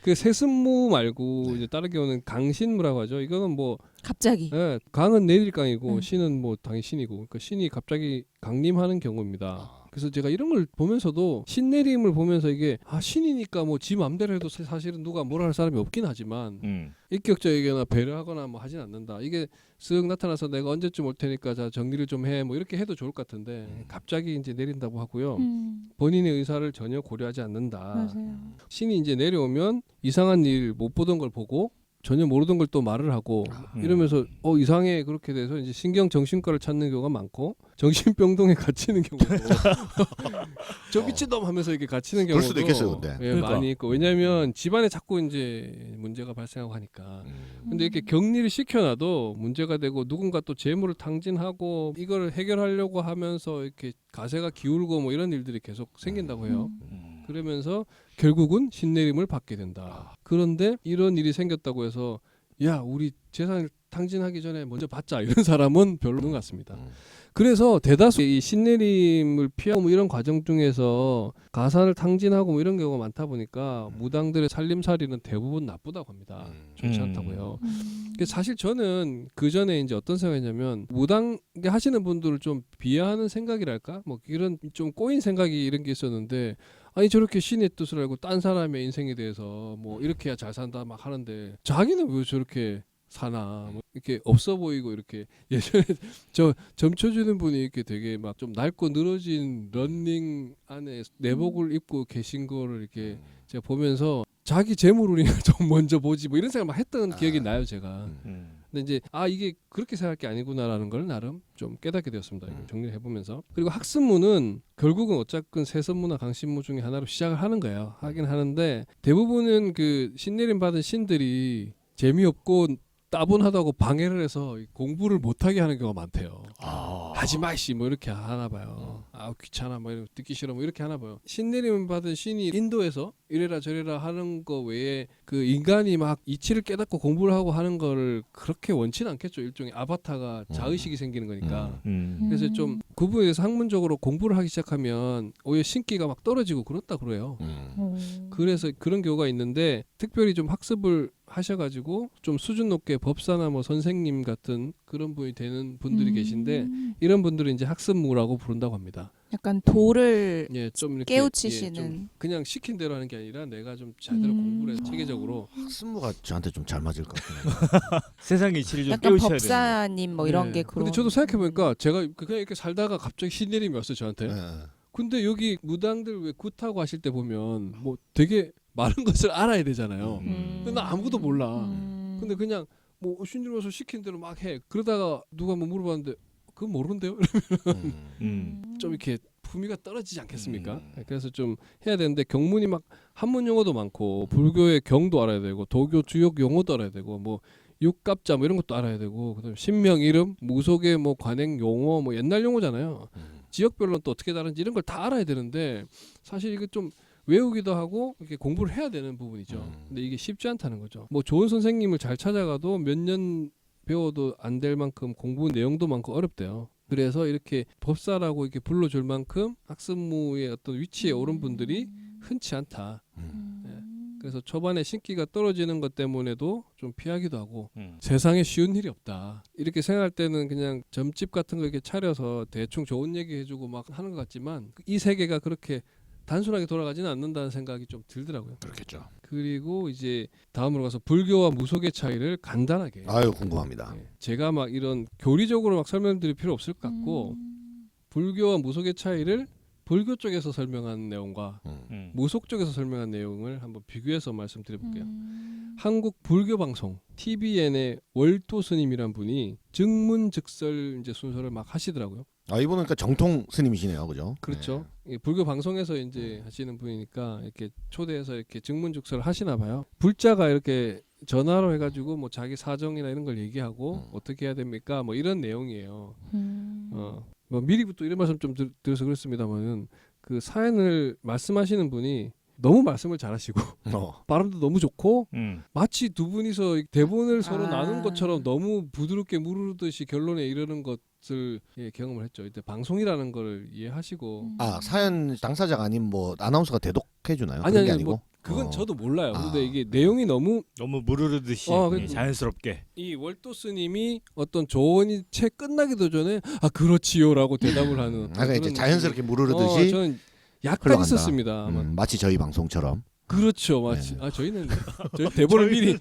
그 세습무 말고 이제 다른 경우는 강신무라고 하죠. 이거는 뭐 갑자기. 예, 강은 내릴강이고 신은 뭐 당연히 신이고 그러니까 신이 갑자기 강림하는 경우입니다. 그래서 제가 이런 걸 보면서도 신내림을 보면서 이게 신이니까 뭐 지 맘대로 해도 사실은 누가 뭐라 할 사람이 없긴 하지만 인격적이거나 배려하거나 뭐 하진 않는다. 이게 쓱 나타나서 내가 언제쯤 올 테니까 자 정리를 좀 해 뭐 이렇게 해도 좋을 것 같은데 갑자기 이제 내린다고 하고요. 본인의 의사를 전혀 고려하지 않는다. 맞아요. 신이 이제 내려오면 이상한 일 못 보던 걸 보고 전혀 모르던 걸 또 말을 하고 이러면서 이상해 그렇게 돼서 이제 신경 정신과를 찾는 경우가 많고 정신병동에 갇히는 경우도 저 미친놈 하면서 이렇게 갇히는 경우도 수도 있겠어요, 근데. 예, 그러니까. 많이 있고 왜냐하면 집안에 자꾸 이제 문제가 발생하고 하니까 근데 이렇게 격리를 시켜놔도 문제가 되고 누군가 또 재물을 탕진하고 이걸 해결하려고 하면서 이렇게 가세가 기울고 뭐 이런 일들이 계속 생긴다고 해요. 그러면서 결국은 신내림을 받게 된다. 그런데 이런 일이 생겼다고 해서 야 우리 재산을 탕진하기 전에 먼저 받자 이런 사람은 별로 없는 것 같습니다. 그래서 대다수 이 신내림을 피하고 뭐 이런 과정 중에서 가산을 탕진하고 뭐 이런 경우가 많다 보니까 무당들의 살림살이는 대부분 나쁘다고 합니다. 좋지 않다고요. 사실 저는 그 전에 이제 어떤 생각이냐면 무당 하시는 분들을 좀 비하하는 생각이랄까 뭐 이런 좀 꼬인 생각이 이런 게 있었는데 아니 저렇게 신의 뜻을 알고 딴 사람의 인생에 대해서 뭐 이렇게 해야 잘 산다 막 하는데 자기는 왜 저렇게 사나 뭐 이렇게 없어 보이고 이렇게 예전에 저 점쳐 주는 분이 이렇게 되게 막 좀 낡고 늘어진 런닝 안에 내복을 입고 계신 거를 이렇게 제가 보면서 자기 재물을 좀 먼저 보지 뭐 이런 생각 막 했던 기억이 나요 제가. 근데 이제 이게 그렇게 생각할 게 아니구나라는 걸 나름 좀 깨닫게 되었습니다. 정리를 해보면서. 그리고 학습무는 결국은 어쨌든 세습무나 강신무 중에 하나로 시작을 하는 거예요. 하긴 하는데 대부분은 그 신내림 받은 신들이 재미없고 따분하다고 방해를 해서 공부를 못하게 하는 경우가 많대요. 하지 마이씨 뭐 이렇게 하나 봐요. 귀찮아 뭐 이렇게 듣기 싫어 뭐 이렇게 하나 봐요. 신내림 받은 신이 인도에서 이래라 저래라 하는 거 외에 그 인간이 막 이치를 깨닫고 공부를 하고 하는 거를 그렇게 원치는 않겠죠. 일종의 아바타가 자의식이 생기는 거니까. 그래서 좀 그 부분에 대해서 학문적으로 공부를 하기 시작하면 오히려 신기가 막 떨어지고 그렇다 그래요. 그래서 그런 경우가 있는데 특별히 좀 학습을 하셔가지고 좀 수준 높게 법사나 뭐 선생님 같은 그런 분이 되는 분들이 계신데 이런 분들은 이제 학습무라고 부른다고 합니다. 약간 도를 좀 이렇게 깨우치시는. 좀 그냥 시킨 대로 하는 게 아니라 내가 좀 제대로 공부를 해서 체계적으로 학습무가 저한테 좀 잘 맞을 것 같아요. 세상의 이치를 좀 약간 깨우쳐야 되는. 법사님 뭐 이런 게 그런. 근데 저도 생각해 보니까 제가 그냥 이렇게 살다가 갑자기 신내림이 왔어요 저한테. 근데 여기 무당들 왜 굿하고 하실 때 보면 뭐 되게 많은 것을 알아야 되잖아요. 근데 나 아무것도 몰라. 근데 그냥 뭐 신들 와서 시킨 대로 막 해. 그러다가 누가 뭐 물어봤는데 그건 모르는데요. 이러면 좀 이렇게 품위가 떨어지지 않겠습니까? 그래서 좀 해야 되는데 경문이 막 한문 용어도 많고 불교의 경도 알아야 되고 도교 주역 용어도 알아야 되고 뭐 육갑자 뭐 이런 것도 알아야 되고 그다음에 신명 이름 무속의 뭐 관행 용어 뭐 옛날 용어잖아요. 지역별로 또 어떻게 다른지 이런 걸 다 알아야 되는데 사실 이거 좀 외우기도 하고 이렇게 공부를 해야 되는 부분이죠. 근데 이게 쉽지 않다는 거죠. 뭐 좋은 선생님을 잘 찾아가도 몇 년 배워도 안 될 만큼 공부 내용도 많고 어렵대요. 그래서 이렇게 법사라고 이렇게 불러줄 만큼 학습무의 어떤 위치에 오른 분들이 흔치 않다. 그래서 초반에 신기가 떨어지는 것 때문에도 좀 피하기도 하고 세상에 쉬운 일이 없다. 이렇게 생각할 때는 그냥 점집 같은 거 이렇게 차려서 대충 좋은 얘기 해주고 막 하는 것 같지만 이 세계가 그렇게 단순하게 돌아가지는 않는다는 생각이 좀 들더라고요. 그렇겠죠. 그리고 이제 다음으로 가서 불교와 무속의 차이를 간단하게. 궁금합니다. 제가 막 이런 교리적으로 막 설명드릴 필요 없을 것 같고 불교와 무속의 차이를 불교 쪽에서 설명한 내용과 무속 쪽에서 설명한 내용을 한번 비교해서 말씀드려볼게요. 한국 불교 방송 TVN의 월도 스님이란 분이 증문즉설 이제 순서를 막 하시더라고요. 이분은 그러니까 정통 스님이시네요, 그죠? 그렇죠. 불교 방송에서 이제 하시는 분이니까 이렇게 초대해서 이렇게 증문즉설을 하시나 봐요. 불자가 이렇게 전화로 해가지고 뭐 자기 사정이나 이런 걸 얘기하고 어떻게 해야 됩니까? 뭐 이런 내용이에요. 뭐 미리부터 이런 말씀 좀 드려서 그렇습니다만은 그 사연을 말씀하시는 분이 너무 말씀을 잘하시고 어. 발음도 너무 좋고 음. 마치 두 분이서 대본을 서로 아. 나눈 것처럼 너무 부드럽게 무르르듯이 결론에 이르는 것을 경험을 했죠. 이때 방송이라는 걸 이해하시고 아 사연 당사자가 아닌 뭐 아나운서가 대독해 주나요? 아니, 그런 게 아니, 아니고. 뭐 그건 저도 몰라요. 아. 근데 이게 내용이 너무 너무 무르르듯이 그- 자연스럽게. 이 월도스님이 어떤 조언이 책 끝나기도 전에 아 그렇지요라고 대답을 하는. 아까 이제 그런 자연스럽게 느낌이- 무르르듯이 저는 약간 흘러간다. 있었습니다. 아마. 마치 저희 방송처럼. 그렇죠, 마치. 네. 아 저희는 저희 대본을 미리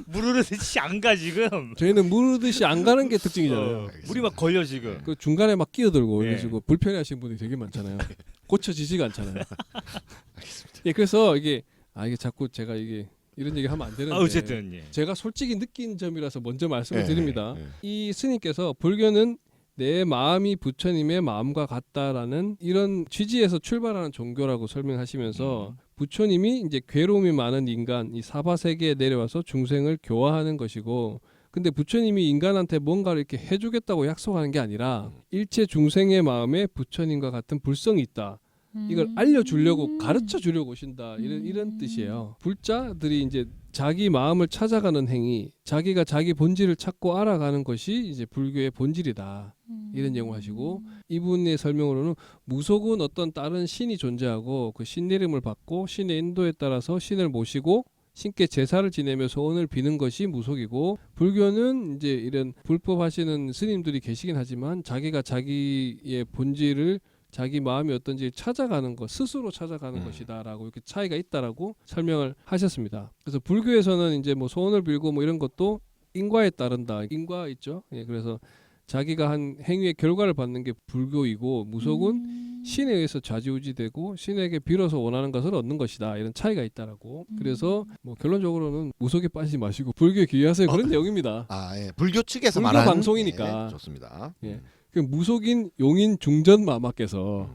무르르듯이 안 가 지금. 저희는 무르듯이 안 가는 게 특징이잖아요. 우리 막 걸려 지금. 그 중간에 막 끼어들고 예. 이러시고 불편해하시는 분이 되게 많잖아요. 고쳐지지가 않잖아요. 예, 그래서 이게 자꾸 제가 이게 이런 얘기 하면 안 되는데. 어쨌든 예. 제가 솔직히 느낀 점이라서 먼저 말씀을 예, 드립니다. 예. 이 스님께서 불교는 내 마음이 부처님의 마음과 같다라는 이런 취지에서 출발하는 종교라고 설명하시면서 부처님이 이제 괴로움이 많은 인간 이 사바 세계에 내려와서 중생을 교화하는 것이고 근데 부처님이 인간한테 뭔가를 이렇게 해주겠다고 약속하는 게 아니라 일체 중생의 마음에 부처님과 같은 불성이 있다. 이걸 알려주려고 가르쳐 주려고 오신다 이런 뜻이에요. 불자들이 이제 자기 마음을 찾아가는 행위, 자기가 자기 본질을 찾고 알아가는 것이 이제 불교의 본질이다. 이런 얘기하시고 이분의 설명으로는 무속은 어떤 다른 신이 존재하고 그 신 이름을 받고 신의 인도에 따라서 신을 모시고 신께 제사를 지내며 소원을 비는 것이 무속이고 불교는 이제 이런 불법하시는 스님들이 계시긴 하지만 자기가 자기의 본질을 자기 마음이 어떤지 찾아가는 것, 스스로 찾아가는 것이다라고 이렇게 차이가 있다라고 설명을 하셨습니다. 그래서 불교에서는 이제 뭐 소원을 빌고 뭐 이런 것도 인과에 따른다. 인과 있죠. 예, 그래서 자기가 한 행위의 결과를 받는 게 불교이고 무속은 신에 의해서 좌지우지되고 신에게 빌어서 원하는 것을 얻는 것이다. 이런 차이가 있다라고. 그래서 뭐 결론적으로는 무속에 빠지지 마시고 불교에 귀의하세요. 그런 내용입니다. 아 예. 불교 측에서 불교 말하는 방송이니까. 예, 좋습니다. 예. 그 무속인 용인 중전 마마께서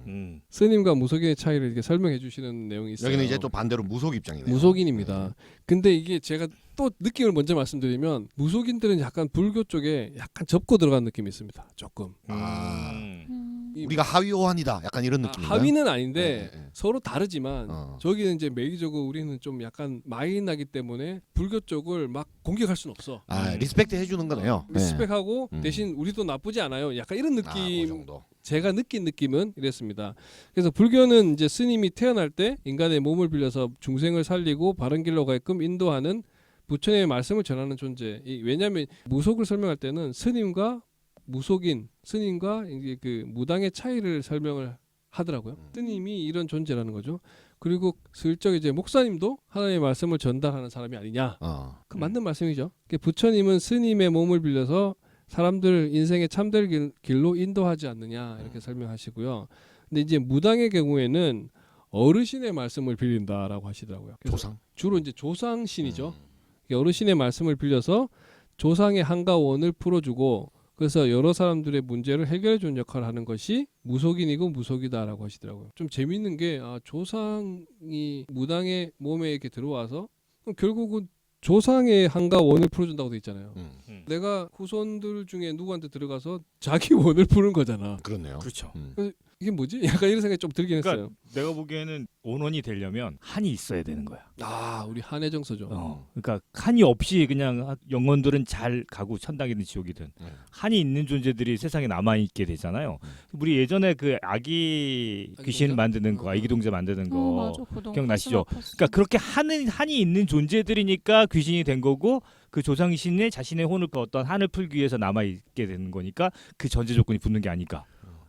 스님과 무속인의 차이를 이렇게 설명해 주시는 내용이 있어요. 여기는 이제 또 반대로 무속 입장이네요. 무속인입니다. 근데 이게 제가 또 느낌을 먼저 말씀드리면 무속인들은 약간 불교 쪽에 약간 접고 들어간 느낌이 있습니다. 조금. 아. 이- 우리가 하위호환이다. 약간 이런 느낌인가요? 하위는 아닌데 예, 예. 서로 다르지만 어. 저기는 이제 매기적으로 우리는 좀 약간 마이너기 때문에 불교 쪽을 막 공격할 수는 없어. 아 리스펙트 해주는 거네요. 리스펙하고 음. 대신 우리도 나쁘지 않아요. 약간 이런 그 느낌. 정도. 제가 느낀 느낌은 이랬습니다. 그래서 불교는 이제 스님이 태어날 때 인간의 몸을 빌려서 중생을 살리고 바른 길로 가게끔 인도하는 부처님의 말씀을 전하는 존재. 왜냐하면 무속을 설명할 때는 스님과 무속인, 스님과 이제 그 무당의 차이를 설명을 하더라고요. 스님이 이런 존재라는 거죠. 그리고 슬쩍 이제 목사님도 하나님의 말씀을 전달하는 사람이 아니냐. 그 맞는 말씀이죠. 부처님은 스님의 몸을 빌려서 사람들 인생의 참될 길로 인도하지 않느냐 이렇게 설명하시고요. 근데 이제 무당의 경우에는 어르신의 말씀을 빌린다라고 하시더라고요. 그래서 조상. 주로 이제 조상신이죠. 어르신의 말씀을 빌려서 조상의 한과 원을 풀어주고 그래서 여러 사람들의 문제를 해결해 주는 역할을 하는 것이 무속인이고 무속이다라고 하시더라고요. 좀 재미있는 게 조상이 무당의 몸에 이렇게 들어와서 그럼 결국은 조상의 한과 원을 풀어준다고 돼 있잖아요. 내가 후손들 중에 누구한테 들어가서 자기 원을 푸는 거잖아. 그렇네요. 그렇죠. 이게 뭐지? 약간 이런 생각이 좀 들긴 했어요. 그러니까 내가 보기에는 원원이 되려면 한이 있어야 되는 거야. 아, 우리 한해정서죠. 그러니까 한이 없이 그냥 영혼들은 잘 가고 천당이든 지옥이든 한이 있는 존재들이 세상에 남아 있게 되잖아요. 우리 예전에 그 아기 귀신 동자? 만드는 거, 아기 동자 만드는 거 맞아. 그동안 기억나시죠? 가슴 아팠어. 그러니까 그렇게 한이 있는 존재들이니까 귀신이 된 거고 그 조상신의 자신의 혼을 어떤 한을 풀기 위해서 남아 있게 되는 거니까 그 전제 조건이 붙는 게 아닐까.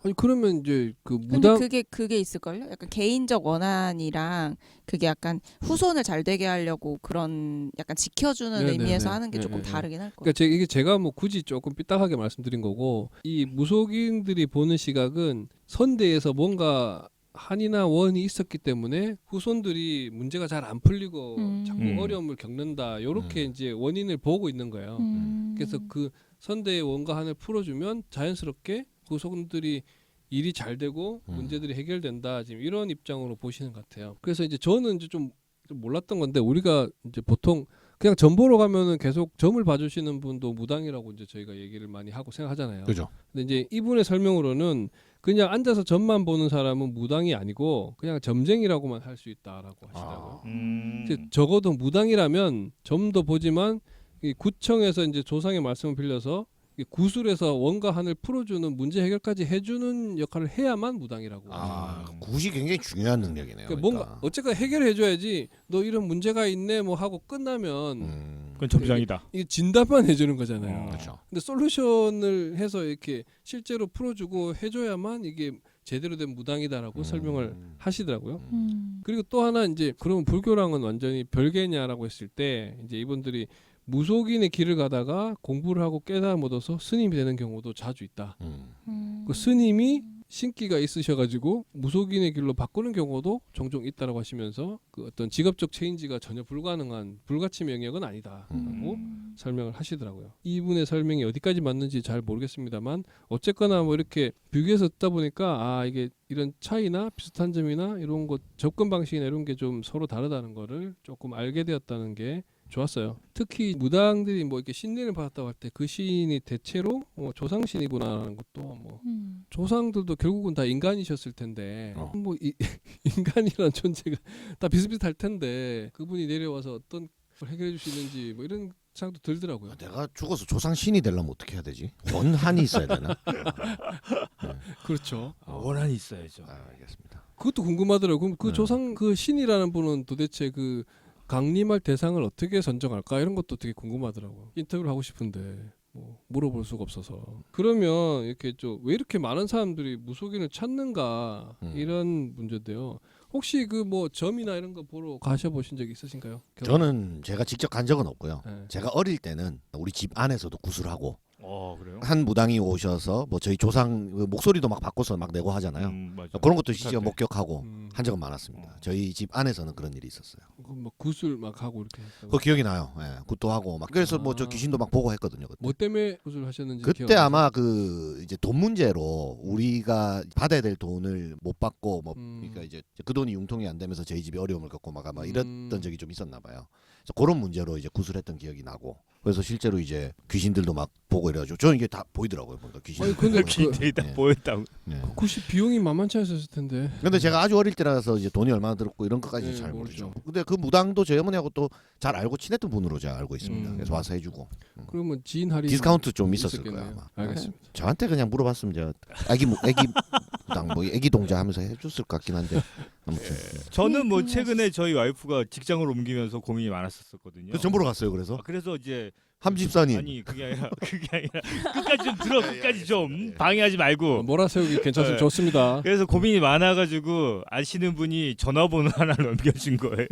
아니 그러면 이제 그 근데 무당 그게 있을걸요? 약간 개인적 원한이랑 그게 약간 후손을 잘 되게 하려고 그런 약간 지켜주는 네네네. 의미에서 하는 게 조금 네네네. 다르긴 할 거예요. 그러니까 이게 제가 뭐 굳이 조금 삐딱하게 말씀드린 거고 이 무속인들이 보는 시각은 선대에서 뭔가 한이나 원이 있었기 때문에 후손들이 문제가 잘 안 풀리고 자꾸 어려움을 겪는다. 요렇게 이제 원인을 보고 있는 거예요. 그래서 그 선대의 원과 한을 풀어주면 자연스럽게 후손들이 일이 잘 되고 문제들이 해결된다. 지금 이런 입장으로 보시는 것 같아요. 그래서 이제 저는 이제 좀 몰랐던 건데 우리가 이제 보통 그냥 점 보러 가면은 계속 점을 봐주시는 분도 무당이라고 이제 저희가 얘기를 많이 하고 생각하잖아요. 그죠. 근데 이제 이분의 설명으로는 그냥 앉아서 점만 보는 사람은 무당이 아니고 그냥 점쟁이라고만 할 수 있다라고 하시더라고요. 이제 적어도 무당이라면 점도 보지만 이 구청에서 이제 조상의 말씀을 빌려서 이 구술에서 원과 한을 풀어주는 문제 해결까지 해주는 역할을 해야만 무당이라고. 굿이 굉장히 중요한 능력이네요. 그러니까 뭔가 어쨌거나 해결해줘야지. 너 이런 문제가 있네 뭐 하고 끝나면 그건 점장이다. 이게 진단만 해주는 거잖아요. 그렇죠. 근데 솔루션을 해서 이렇게 실제로 풀어주고 해줘야만 이게 제대로 된 무당이다라고 설명을 하시더라고요. 그리고 또 하나 이제 그러면 불교랑은 완전히 별개냐라고 했을 때 이제 이분들이 무속인의 길을 가다가 공부를 하고 깨달음 얻어서 스님이 되는 경우도 자주 있다. 그 스님이 신기가 있으셔가지고 무속인의 길로 바꾸는 경우도 종종 있다라고 하시면서 그 어떤 직업적 체인지가 전혀 불가능한 불가침 영역은 아니다라고 설명을 하시더라고요. 이분의 설명이 어디까지 맞는지 잘 모르겠습니다만 어쨌거나 뭐 이렇게 비교해서 듣다 보니까 이게 이런 차이나 비슷한 점이나 이런 것 접근 방식이나 이런 게 좀 서로 다르다는 거를 조금 알게 되었다는 게 좋았어요. 특히 무당들이 뭐 이렇게 신뢰를 받았다고 할 때 그 신이 대체로 조상신이구나라는 것도 뭐 조상들도 결국은 다 인간이셨을 텐데 뭐 인간이라는 존재가 다 비슷비슷할 텐데 그분이 내려와서 어떤 걸 해결해 줄 수 있는지 뭐 이런 생각도 들더라고요. 내가 죽어서 조상 신이 되려면 어떻게 해야 되지? 원한이 있어야 되나? 그렇죠. 원한이 있어야죠. 알겠습니다. 그것도 궁금하더라고요. 그럼 그 조상 그 신이라는 분은 도대체 그 강림할 대상을 어떻게 선정할까 이런 것도 되게 궁금하더라고요. 인터뷰를 하고 싶은데 뭐 물어볼 수가 없어서. 그러면 이렇게 좀 왜 이렇게 많은 사람들이 무속인을 찾는가 이런 문제인데요. 혹시 그 뭐 점이나 이런 거 보러 가셔보신 적 있으신가요? 저는 제가 직접 간 적은 없고요. 네. 제가 어릴 때는 우리 집 안에서도 구슬하고 그래요? 한 무당이 오셔서 뭐 저희 조상 목소리도 막 바꿔서 막 내고 하잖아요. 맞아. 그런 것도 직접 목격하고 음. 한 적은 많았습니다. 저희 집 안에서는 그런 일이 있었어요. 뭐 구슬 막 하고 이렇게. 그거 기억이 나요. 예, 굿도 하고 막 그래서 뭐 저 귀신도 막 보고 했거든요. 그때. 뭐 때문에 구슬 하셨는지 그때 기억나세요? 아마 그 이제 돈 문제로 우리가 받아야 될 돈을 못 받고 뭐 그러니까 이제 그 돈이 융통이 안 되면서 저희 집이 어려움을 겪고 막 아마 이랬던 적이 좀 있었나 봐요. 그래서 그런 문제로 이제 구슬했던 기억이 나고 그래서 실제로 이제 귀신들도 막 보고 이래가지고 저는 이게 다 보이더라고요. 뭔가 귀신. 아니, 근데 귀신들이 다 네. 보였다고. 네. 그것이 비용이 만만치 않았을 텐데. 근데 제가 아주 어릴 때라서 이제 돈이 얼마나 들었고 이런 것까지 네, 잘 모르죠. 모르죠. 근데 그 무당도 저희 어머니하고 또 잘 알고 친했던 분으로 제가 알고 있습니다. 음. 그래서 와서 해주고 그러면 지인 할인 디스카운트 좀 있었을 있었겠네요. 거예요. 아마. 알겠습니다. 저한테 그냥 물어봤으면 제가 애기 무당 뭐 애기 동자 하면서 해줬을 것 같긴 한데 아무튼 저는 뭐 최근에 저희 와이프가 직장을 옮기면서 고민이 많았었거든요. 그래서 전 보러 갔어요. 그래서 그래서 이제 함집사님 아니 그게 아니라 끝까지 좀 들어 끝까지 좀 방해하지 말고. 몰아세우기 괜찮으면 네. 좋습니다. 그래서 고민이 많아가지고 아시는 분이 전화번호 하나 넘겨준 거예요.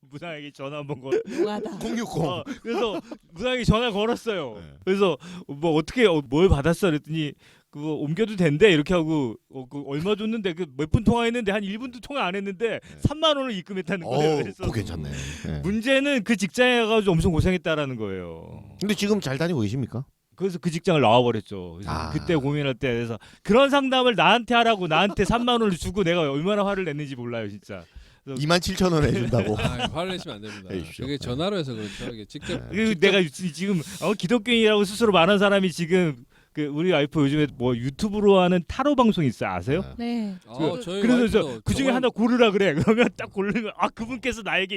무당에게 전화 한번 걸. 용하다. 060 그래서 무당에게 전화 걸었어요. 네. 그래서 뭐 어떻게 뭘 받았어 그랬더니 그거 옮겨도 된대 이렇게 하고 그 얼마 줬는데 그 몇 분 통화했는데 한 1분도 통화 안 했는데 3만 원을 입금했다는 거예요. 그래서 그거 괜찮네. 네. 문제는 그 직장에 가가지고 엄청 고생했다라는 거예요. 근데 지금 잘 다니고 계십니까? 그래서 그 직장을 나와버렸죠. 그래서 아. 그때 고민할 때 그래서 그런 상담을 나한테 하라고 나한테 3만 원을 주고 내가 얼마나 화를 냈는지 몰라요 진짜. 27,000원 해준다고. 화를 내시면 안 됩니다. 해주십시오. 그게 전화로 해서 그렇죠. 이게 직접. 그리고 내가 지금 기독교인이라고 스스로 말하는 사람이 지금 그 우리 와이프 요즘에 뭐 유튜브로 하는 타로 방송 있어요 아세요? 네. 저희 그래서 저 와이프도 그 중에 정말 하나 고르라 그래. 그러면 딱 고르면 그분께서 나에게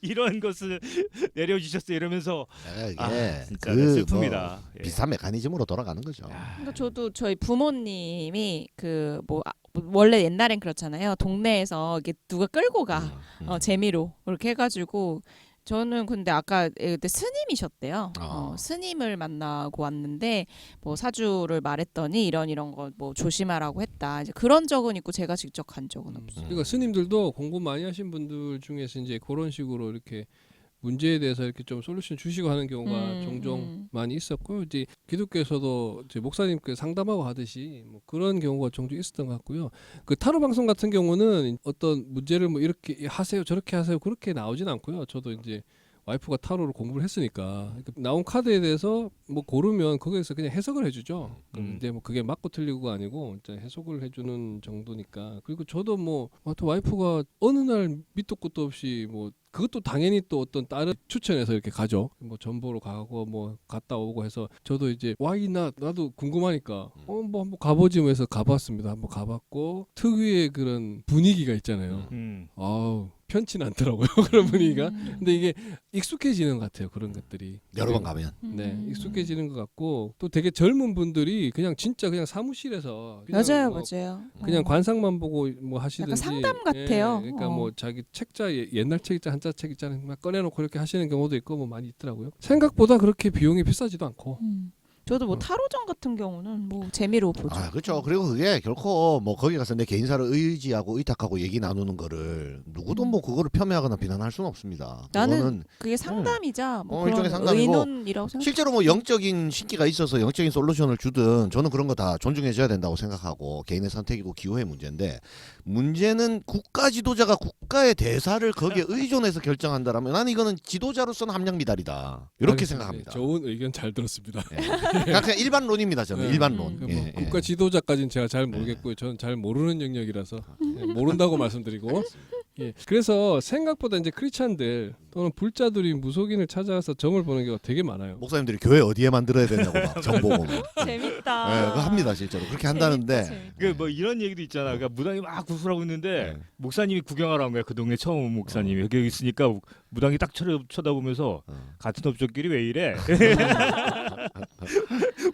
이런 것을 내려주셨어 이러면서 이게 진짜 그 슬픕니다. 뭐 예. 비슷한 메커니즘으로 돌아가는 거죠. 그러니까 저도 저희 부모님이 그 뭐 원래 옛날엔 그렇잖아요. 동네에서 이게 누가 끌고 가 재미로 그렇게 해가지고 저는 근데 아까 그때 스님이셨대요. 스님을 만나고 왔는데 뭐 사주를 말했더니 이런 거 뭐 조심하라고 했다. 이제 그런 적은 있고 제가 직접 간 적은 없어요. 그러니까 스님들도 공부 많이 하신 분들 중에서 이제 그런 식으로 이렇게 문제에 대해서 이렇게 좀 솔루션 주시고 하는 경우가 종종 많이 있었고요. 이제 기독교에서도 이제 목사님께 상담하고 하듯이 뭐 그런 경우가 종종 있었던 것 같고요. 그 타로 방송 같은 경우는 어떤 문제를 뭐 이렇게 하세요, 저렇게 하세요 그렇게 나오진 않고요. 저도 이제 와이프가 타로를 공부를 했으니까 나온 카드에 대해서 뭐 고르면 거기에서 그냥 해석을 해주죠. 근데 뭐 그게 맞고 틀리고가 아니고 이제 해석을 해주는 정도니까. 그리고 저도 뭐 와이프가 어느 날 밑도 끝도 없이 뭐 그것도 당연히 또 어떤 다른 추천해서 이렇게 가죠. 뭐 전보로 가고 뭐 갔다 오고 해서 저도 이제 나도 궁금하니까 뭐 한번 가보지 뭐 해서 가봤습니다. 한번 가봤고 특유의 그런 분위기가 있잖아요. 아우 편치는 않더라고요. 그런 분위기가. 근데 이게 익숙해지는 것 같아요. 그런 것들이. 여러 번 가면. 네, 익숙해지는 것 같고 또 되게 젊은 분들이 그냥 진짜 그냥 사무실에서 그냥 맞아요, 뭐 맞아요. 그냥 관상만 보고 뭐 하시든지 약간 상담 같아요. 그러니까 뭐 자기 책자 옛날 책자 한자 책 있잖아요. 막 꺼내놓고 이렇게 하시는 경우도 있고 뭐 많이 있더라고요. 생각보다 그렇게 비용이 비싸지도 않고. 저도 뭐 타로점 같은 경우는 뭐 재미로 보죠. 아, 그렇죠. 그리고 그게 결코 뭐 거기 가서 내 개인사를 의지하고 의탁하고 얘기 나누는 거를 누구도 뭐 그거를 폄훼하거나 비난할 수는 없습니다. 나는 그거는 그게 상담이자 뭐 일종의 그런 상담이고 의논이라고 생각. 실제로 뭐 영적인 신기가 있어서 영적인 솔루션을 주든 저는 그런 거 다 존중해줘야 된다고 생각하고 개인의 선택이고 기호의 문제인데 문제는 국가 지도자가 국가의 대사를 거기에 의존해서 결정한다라면 나는 이거는 지도자로서는 함량 미달이다 이렇게 알겠습니다. 생각합니다. 좋은 의견 잘 들었습니다. 그냥 일반론입니다. 저는 네. 일반론. 뭐 예, 예. 국가 지도자까지는 제가 잘 모르겠고요. 저는 잘 모르는 영역이라서 모른다고 말씀드리고. 예. 그래서 생각보다 이제 크리스찬들 또는 불자들이 무속인을 찾아와서 점을 보는 경우가 되게 많아요. 목사님들이 교회 어디에 만들어야 되냐고 막 정보 보면. 재밌다. 네, 그거 합니다 실제로 그렇게 한다는데. 그 뭐 이런 얘기도 있잖아. 그러니까 무당이 막 구슬하고 있는데 네. 목사님이 구경하러 온 거야. 그 동네 처음 온 목사님이 여기 있으니까 무당이 딱 쳐다보면서 같은 업종끼리 왜 이래?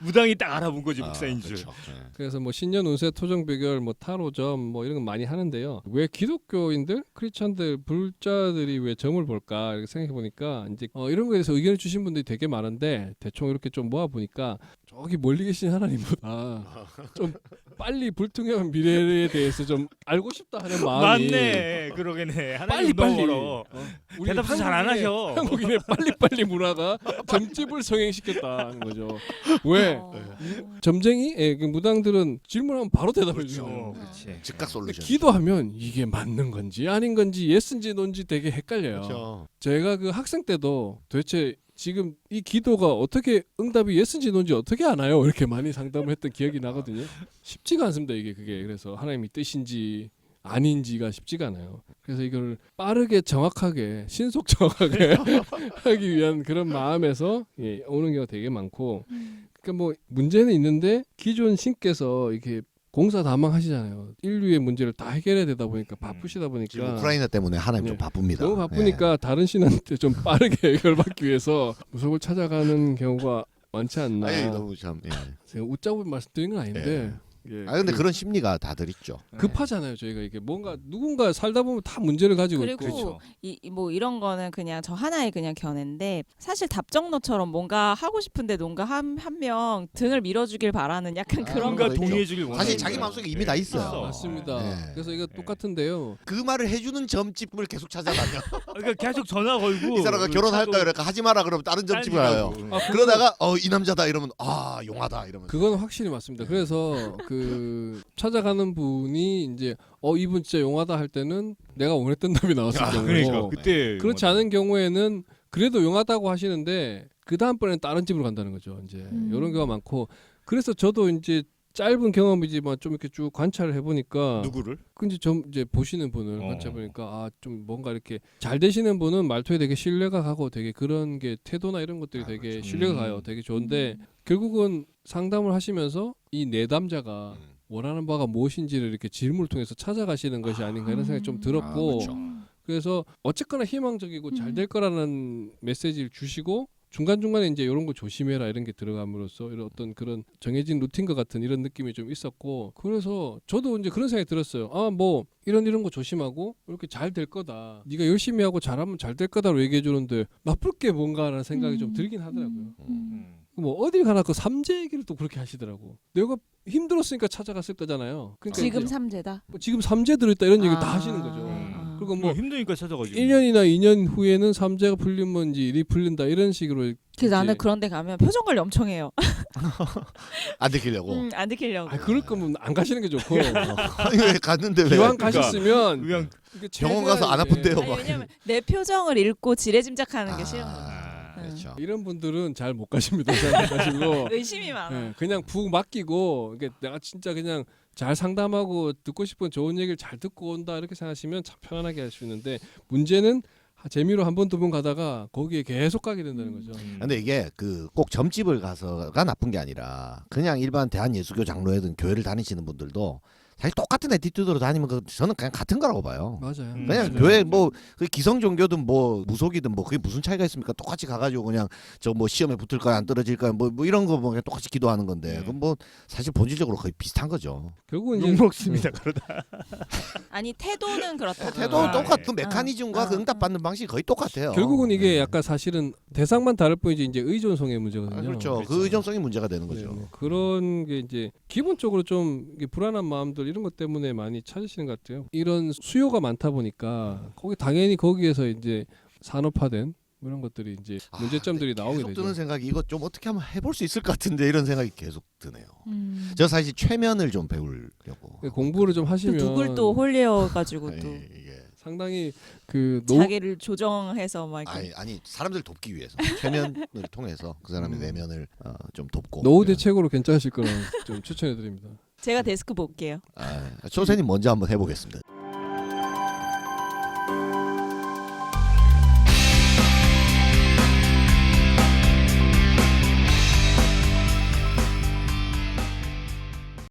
무당이 딱 알아본 거지 목사인 줄. 그렇죠. 네. 그래서 뭐 신년 운세 토정 비결 뭐 타로점 뭐 이런 거 많이 하는데요. 왜 기독교인들, 크리스찬들, 불자들이 왜 점을 볼까 이렇게 생각해 보니까 이제 이런 거에 대해서 의견을 주신 분들이 되게 많은데 대충 이렇게 좀 모아 보니까 저기 멀리 계신 하나님보다 좀 빨리 불투명한 미래에 대해서 좀 알고 싶다 하는 마음이 맞네. 그러겠네. 빨리 하나님 너무 빨리 멀어. 우리 대답도 잘 안 하셔. 한국인의 빨리빨리 문화가 점집을 성행시켰다는 거죠. 왜? 점쟁이? 예, 그 무당들은 질문하면 바로 대답해 주죠. 그렇지. 즉각 솔루션. 기도하면 이게 맞는 건지 아닌 건지 예스인지 논지 되게 헷갈려요. 그렇죠. 제가 그 학생 때도 도대체 지금 이 기도가 어떻게 응답이 예스인지 논지 어떻게 아나요? 이렇게 많이 상담을 했던 기억이 나거든요. 쉽지가 않습니다. 이게 그게 그래서 하나님이 뜻인지 아닌지가 쉽지가 않아요. 그래서 이걸 빠르게 정확하게 신속 정확하게 하기 위한 그런 마음에서 오는 경우가 되게 많고 그러니까 뭐 문제는 있는데 기존 신께서 이렇게 공사다망하시잖아요. 인류의 문제를 다 해결해야 되다 보니까 바쁘시다 보니까 지금 우크라이나 때문에 하나님 좀 네. 바쁩니다. 너무 바쁘니까 다른 신한테 좀 빠르게 해결받기 위해서 무속을 찾아가는 경우가 많지 않나. 아니 너무 참. 예. 제가 웃자고 말씀드린 건 아닌데. 예. 아 근데 그런 심리가 다들 있죠. 급하잖아요. 저희가 이게 뭔가 누군가 살다 보면 다 문제를 가지고 그리고 있고. 뭐 이런 거는 그냥 저 하나의 그냥 견해인데 사실 답정너처럼 뭔가 하고 싶은데 뭔가 한 명 등을 밀어주길 바라는 약간 그런 뭔가 거. 있죠. 동의해주길 원하는 사실 자기 거야. 마음속에 이미 다 있어요. 있어. 맞습니다. 네. 그래서 이거 똑같은데요. 그 말을 해주는 점집을 계속 찾아다녀. 그러니까 계속 전화 걸고 이 사람과 결혼할까 그러니까 하지 마라 그러면 다른 점집을 가요. 그러다가 이 남자다 이러면 용하다 이러면. 그건 확실히 맞습니다. 그래서 그 찾아가는 분이 이제 이분 진짜 용하다 할 때는 내가 원했던 답이 나왔을 경우고 그러니까 그때 그렇지 않은 경우에는 그래도 용하다고 하시는데 그 다음번에는 다른 집으로 간다는 거죠. 이제 이런 경우가 많고 그래서 저도 이제 짧은 경험이지만 좀 이렇게 쭉 관찰을 해보니까 누구를? 근데 좀 이제 보시는 분을 관찰해보니까 좀 뭔가 이렇게 잘 되시는 분은 말투에 되게 신뢰가 가고 되게 그런 게 태도나 이런 것들이 되게 그렇죠. 신뢰가 가요. 되게 좋은데 결국은 상담을 하시면서 이 내담자가 원하는 바가 무엇인지를 이렇게 질문을 통해서 찾아가시는 것이 아닌가 이런 생각이 좀 들었고 그렇죠. 그래서 어쨌거나 희망적이고 잘 될 거라는 메시지를 주시고 중간중간에 이제 이런 거 조심해라 이런 게 들어감으로써 이런 어떤 그런 정해진 루틴과 같은 이런 느낌이 좀 있었고 그래서 저도 이제 그런 생각이 들었어요. 뭐 이런 거 조심하고 이렇게 잘 될 거다. 네가 열심히 하고 잘하면 잘 될 거다로 얘기해 주는데 나쁠 게 뭔가라는 생각이 좀 들긴 하더라고요. 뭐 어딜 가나 그 삼재 얘기를 또 그렇게 하시더라고. 내가 힘들었으니까 찾아갔을 거잖아요. 그러니까 지금 이제 삼재다. 뭐 지금 삼재 들어있다 이런 얘기 다 하시는 거죠. 그리고 뭐 힘드니까 찾아가지고 1년이나 2년 후에는 삼재가 풀리면 이제 일이 풀린다 이런 식으로. 그래서 나는 그런데 가면 표정 관리 엄청 해요. 안 들키려고. 안 들키려고. 그럴 거면 안 가시는 게 좋고. 아니 왜 갔는데 왜? 기왕 가셨으면 그냥 이게 병원 가서 안 최대한 아픈데요, 이제 아니, 왜냐면 내 표정을 읽고 지레짐작하는 게 싫은 거야. 그렇죠. 이런 분들은 잘 못 가십니다. 잘 못 가시고 의심이 많아. 예, 그냥 푹 맡기고 이게 내가 진짜 그냥 잘 상담하고 듣고 싶은 좋은 얘기를 잘 듣고 온다 이렇게 생각하시면 참 편안하게 할 수 있는데 문제는 재미로 한 번 두 번 가다가 거기에 계속 가게 된다는 거죠. 근데 이게 그 꼭 점집을 가서가 나쁜 게 아니라 그냥 일반 대한예수교 장로회든 교회를 다니시는 분들도 사실 똑같은 애티튜드로 다니면 저는 그냥 같은 거라고 봐요. 맞아요. 그냥 맞아요. 교회 뭐 그 기성 종교든 뭐 무속이든 뭐 그게 무슨 차이가 있습니까? 똑같이 가가지고 그냥 저 뭐 시험에 붙을까요 안 떨어질까요 뭐 이런 거 뭐 그냥 똑같이 기도하는 건데 그건 뭐 사실 본질적으로 거의 비슷한 거죠. 결국은 이제 욕 먹습니다. 그러다. 아니 태도는 그렇다. 태도 아, 똑같은 예. 메커니즘과 그 응답받는 방식이 거의 똑같아요. 결국은 이게 네. 약간 사실은 대상만 다를 뿐이지 이제 의존성의 문제거든요. 그렇죠. 그렇죠. 그 의존성이 문제가 되는 네, 거죠. 네. 그런 게 이제 기본적으로 좀 이게 불안한 마음들 이런 것 때문에 많이 찾으시는 것 같아요. 이런 수요가 많다 보니까 거기 당연히 거기에서 이제 산업화된 이런 것들이 이제 문제점들이 나오게 계속 되죠. 드는 생각이 이거 좀 어떻게 하면 해볼 수 있을 것 같은데 이런 생각이 계속 드네요. 음. 저 사실 최면을 좀 배우려고 공부를 좀 또 하시면 누굴 또 홀려가지고 또 이게 상당히 그 자기를 조정해서 막 이렇게 아니 사람들 돕기 위해서 최면을 통해서 그 사람의 내면을 좀 돕고 노후 대책으로 괜찮으실 거라 좀 추천해 드립니다. 제가 데스크 볼게요. 조세님 먼저 한번 해보겠습니다.